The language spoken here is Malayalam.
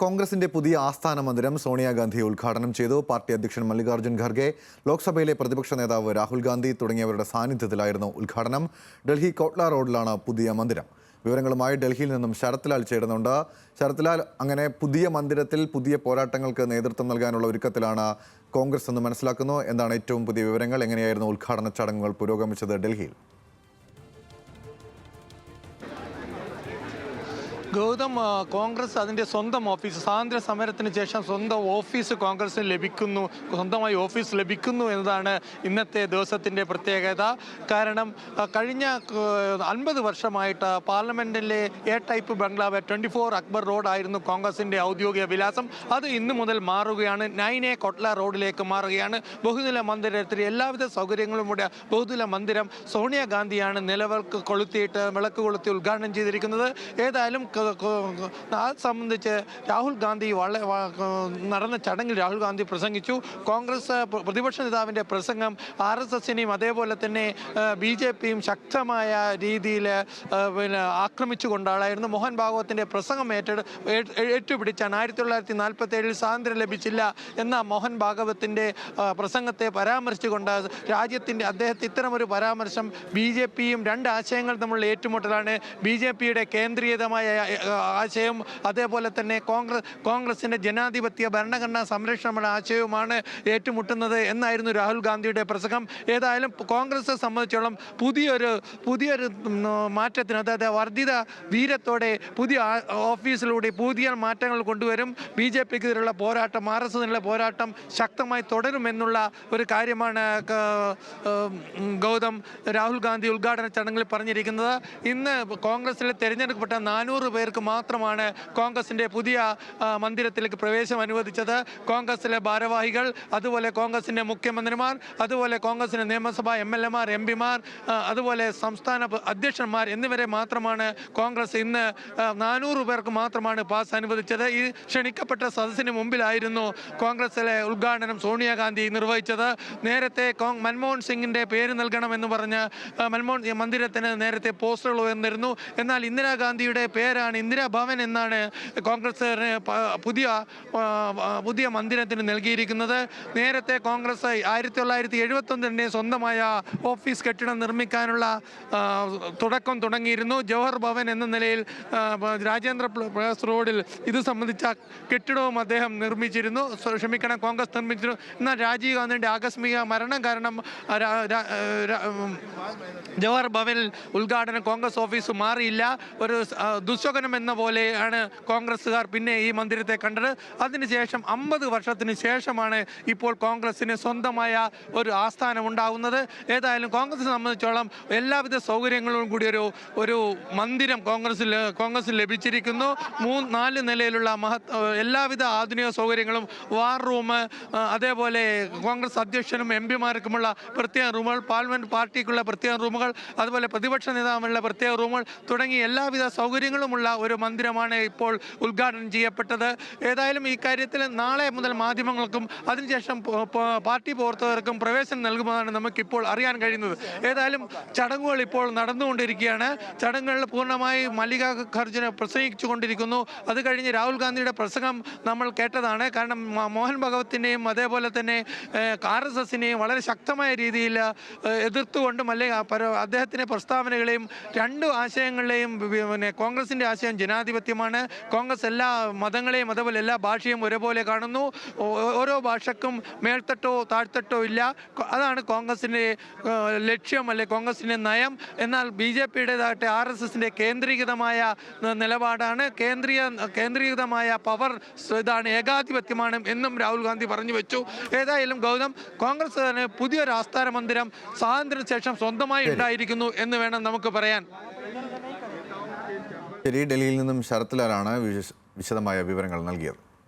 കോൺഗ്രസിന്റെ പുതിയ ആസ്ഥാന മന്ദിരം സോണിയാഗാന്ധി ഉദ്ഘാടനം ചെയ്തു. പാർട്ടി അധ്യക്ഷൻ മല്ലികാർജ്ജുൻ ഖർഗെ, ലോക്സഭയിലെ പ്രതിപക്ഷ നേതാവ് രാഹുൽ ഗാന്ധി തുടങ്ങിയവരുടെ സാന്നിധ്യത്തിലായിരുന്നു ഉദ്ഘാടനം. ഡൽഹി കോട്ട്ല റോഡിലാണ് പുതിയ മന്ദിരം. വിവരങ്ങളുമായി ഡൽഹിയിൽ നിന്നും ശരത്ലാൽ ചേരുന്നുണ്ട്. ശരത്ലാൽ, അങ്ങനെ പുതിയ മന്ദിരത്തിൽ പുതിയ പോരാട്ടങ്ങൾക്ക് നേതൃത്വം നൽകാനുള്ള ഒരുക്കത്തിലാണ് കോൺഗ്രസ് എന്ന് മനസ്സിലാക്കുന്നു. എന്താണ് ഏറ്റവും പുതിയ വിവരങ്ങൾ? എങ്ങനെയായിരുന്നു ഉദ്ഘാടന ചടങ്ങുകൾ പുരോഗമിച്ചത് ഡൽഹിയിൽ? ഗൗതം, കോൺഗ്രസ് അതിൻ്റെ സ്വന്തം ഓഫീസ്, സ്വാതന്ത്ര്യ സമരത്തിന് ശേഷം സ്വന്തം ഓഫീസ് കോൺഗ്രസിന് ലഭിക്കുന്നു, സ്വന്തമായി ഓഫീസ് ലഭിക്കുന്നു എന്നതാണ് ഇന്നത്തെ ദിവസത്തിൻ്റെ പ്രത്യേകത. കാരണം കഴിഞ്ഞ 50 വർഷമായിട്ട് പാർലമെൻറ്റിലെ എ ടൈപ്പ് ബംഗ്ലാവ് 24 അക്ബർ റോഡ് ആയിരുന്നു കോൺഗ്രസിൻ്റെ ഔദ്യോഗിക വിലാസം. അത് ഇന്നു മുതൽ മാറുകയാണ്, 9A കൊട്ട്ല റോഡിലേക്ക് മാറുകയാണ്. ബഹുനില മന്ദിരത്തിൽ എല്ലാവിധ സൗകര്യങ്ങളും കൂടെ ബഹുനില മന്ദിരം സോണിയാഗാന്ധിയാണ് വിളക്ക് കൊളുത്തി ഉദ്ഘാടനം ചെയ്തിരിക്കുന്നത്. ഏതായാലും അത് സംബന്ധിച്ച് രാഹുൽ ഗാന്ധി നടന്ന ചടങ്ങിൽ രാഹുൽ ഗാന്ധി പ്രസംഗിച്ചു. കോൺഗ്രസ് പ്രതിപക്ഷ നേതാവിൻ്റെ പ്രസംഗം RSSനെയും അതേപോലെ തന്നെ BJPയും ശക്തമായ രീതിയിൽ ആക്രമിച്ചുകൊണ്ടാളായിരുന്നു. മോഹൻ ഭാഗവത്തിൻ്റെ പ്രസംഗം ഏറ്റുപിടിച്ചാണ് 1947 സ്വാതന്ത്ര്യം ലഭിച്ചില്ല എന്ന മോഹൻ ഭാഗവത്തിൻ്റെ പ്രസംഗത്തെ പരാമർശിച്ചുകൊണ്ട് അദ്ദേഹത്തെ ഇത്തരമൊരു പരാമർശം BJPയും രണ്ട് ആശയങ്ങൾ തമ്മിലുള്ള ഏറ്റുമുട്ടലാണ്. BJPയുടെ കേന്ദ്രീയതമായ ആശയം അതേപോലെ തന്നെ കോൺഗ്രസിന്റെ ജനാധിപത്യ ഭരണഘടനാ സംരക്ഷണ ആശയവുമാണ് ഏറ്റുമുട്ടുന്നത് എന്നായിരുന്നു രാഹുൽ ഗാന്ധിയുടെ പ്രസംഗം. ഏതായാലും കോൺഗ്രസ് സംബന്ധിച്ചോളം പുതിയൊരു മാറ്റത്തിന്, അതായത് വർദ്ധിത വീര്യത്തോടെ പുതിയ ഓഫീസിലൂടെ പുതിയ മാറ്റങ്ങൾ കൊണ്ടുവരും. BJPക്കെതിരെയുള്ള പോരാട്ടം, RSSനുള്ള പോരാട്ടം ശക്തമായി തുടരുമെന്നുള്ള ഒരു കാര്യമാണ് ഗൗതം രാഹുൽ ഗാന്ധി ഉദ്ഘാടന ചടങ്ങിൽ പറഞ്ഞിരിക്കുന്നത്. ഇന്ന് കോൺഗ്രസിലെ തെരഞ്ഞെടുക്കപ്പെട്ട 400 പേർക്ക് മാത്രമാണ് കോൺഗ്രസിൻ്റെ പുതിയ മന്ദിരത്തിലേക്ക് പ്രവേശനം അനുവദിച്ചത്. കോൺഗ്രസിലെ ഭാരവാഹികൾ, അതുപോലെ കോൺഗ്രസിൻ്റെ മുഖ്യമന്ത്രിമാർ, അതുപോലെ കോൺഗ്രസിൻ്റെ നിയമസഭാ MLAമാർ, MP മാർ, അതുപോലെ സംസ്ഥാന അധ്യക്ഷന്മാർ എന്നിവരെ മാത്രമാണ് കോൺഗ്രസ് ഇന്ന് 400 പേർക്ക് മാത്രമാണ് പാസ് അനുവദിച്ചത്. ഈ ക്ഷണിക്കപ്പെട്ട സദസ്സിന് മുമ്പിലായിരുന്നു കോൺഗ്രസിലെ ഉദ്ഘാടനം സോണിയാഗാന്ധി നിർവഹിച്ചത്. നേരത്തെ മൻമോഹൻ സിംഗിൻ്റെ പേര് നൽകണമെന്ന് പറഞ്ഞ് മന്ദിരത്തിന് നേരത്തെ പോസ്റ്ററുകൾ ഉയർന്നിരുന്നു. എന്നാൽ ഇന്ദിരാഗാന്ധിയുടെ പേരാണ്, ഇന്ദിരാ ഭവൻ എന്നാണ് കോൺഗ്രസ് പുതിയ മന്ദിരത്തിന് നൽകിയിരിക്കുന്നത്. നേരത്തെ കോൺഗ്രസ് 1971 സ്വന്തമായ ഓഫീസ് കെട്ടിടം നിർമ്മിക്കാനുള്ള തുടക്കം തുടങ്ങിയിരുന്നു. ജവഹർ ഭവൻ എന്ന നിലയിൽ രാജേന്ദ്ര പ്രസാദ് റോഡിൽ ഇത് സംബന്ധിച്ച കെട്ടിടവും അദ്ദേഹം കോൺഗ്രസ് നിർമ്മിച്ചിരുന്നു. എന്നാൽ രാജീവ് ഗാന്ധിയുടെ ആകസ്മിക മരണം കാരണം ജവഹർ ഭവനിൽ ഉദ്ഘാടനം കോൺഗ്രസ് ഓഫീസ് മാറിയില്ല. ഒരു ദുസ്വപ്നം എന്ന പോലെയാണ് കോൺഗ്രസ്സുകാർ പിന്നെ ഈ മന്ദിരത്തെ കണ്ടത്. അതിനുശേഷം 50 വർഷത്തിന് ശേഷമാണ് ഇപ്പോൾ കോൺഗ്രസിന് സ്വന്തമായ ഒരു ആസ്ഥാനം ഉണ്ടാകുന്നത്. ഏതായാലും കോൺഗ്രസിനെ സംബന്ധിച്ചോളം എല്ലാവിധ സൗകര്യങ്ങളും കൂടി ഒരു മന്ദിരം കോൺഗ്രസിന് ലഭിച്ചിരിക്കുന്നു. 4 നിലയിലുള്ള എല്ലാവിധ ആധുനിക സൗകര്യങ്ങളും, വാർ റൂം, അതേപോലെ കോൺഗ്രസ് അധ്യക്ഷനും MP മാർക്കുമുള്ള പ്രത്യേക റൂമുകൾ, പാർലമെന്റ് പാർട്ടിക്കുള്ള പ്രത്യേക റൂമുകൾ, അതുപോലെ പ്രതിപക്ഷ നേതാവിനുള്ള പ്രത്യേക റൂമുകൾ തുടങ്ങി എല്ലാവിധ സൗകര്യങ്ങളുമുള്ള ഒരു മന്ദിരമാണ് ഇപ്പോൾ ഉദ്ഘാടനം ചെയ്യപ്പെട്ടത്. ഏതായാലും ഈ കാര്യത്തിൽ നാളെ മുതൽ മാധ്യമങ്ങൾക്കും അതിനുശേഷം പാർട്ടി പ്രവർത്തകർക്കും പ്രവേശനം നൽകുമെന്നാണ് നമുക്കിപ്പോൾ അറിയാൻ കഴിയുന്നത്. ഏതായാലും ചടങ്ങുകൾ ഇപ്പോൾ നടന്നുകൊണ്ടിരിക്കുകയാണ്. ചടങ്ങുകളിൽ പൂർണ്ണമായി മല്ലികാർജ്ജുന പ്രസംഗിച്ചുകൊണ്ടിരിക്കുന്നു. അത് കഴിഞ്ഞ് രാഹുൽ ഗാന്ധിയുടെ പ്രസംഗം നമ്മൾ കേട്ടതാണ്. കാരണം മോഹൻ ഭഗവത്തിനെയും അതേപോലെ തന്നെ RSSനെയും വളരെ ശക്തമായ രീതിയിൽ എതിർത്തുകൊണ്ട് അദ്ദേഹത്തിൻ്റെ പ്രസ്താവനകളെയും രണ്ട് ആശയങ്ങളെയും, കോൺഗ്രസിൻ്റെ ആശയം ജനാധിപത്യമാണ്. കോൺഗ്രസ് എല്ലാ മതങ്ങളെയും അതേപോലെ എല്ലാ ഭാഷയും ഒരുപോലെ കാണുന്നു. ഓരോ ഭാഷക്കും മേൽത്തട്ടോ താഴ്ത്തട്ടോ ഇല്ല. അതാണ് കോൺഗ്രസിൻ്റെ ലക്ഷ്യം, കോൺഗ്രസിൻ്റെ നയം. എന്നാൽ BJPയുടേതാകട്ടെ RSSൻ്റെ കേന്ദ്രീകൃതമായ നിലപാടാണ്. കേന്ദ്രീകൃതമായ പവർ ഇതാണ്, ഏകാധിപത്യമാണ് എന്നും രാഹുൽ ഗാന്ധി പറഞ്ഞു വെച്ചു. ഏതായാലും ഗൗതം, കോൺഗ്രസ് പുതിയൊരു ആസ്ഥാന മന്ദിരം സ്വാതന്ത്ര്യത്തിന് ശേഷം സ്വന്തമായി ഉണ്ടായിരിക്കുന്നു എന്ന് വേണം നമുക്ക് പറയാൻ. ശരി, ഡൽഹിയിൽ നിന്നും ശരത്ലാലാണ് വിശദമായ വിവരങ്ങൾ നൽകിയത്.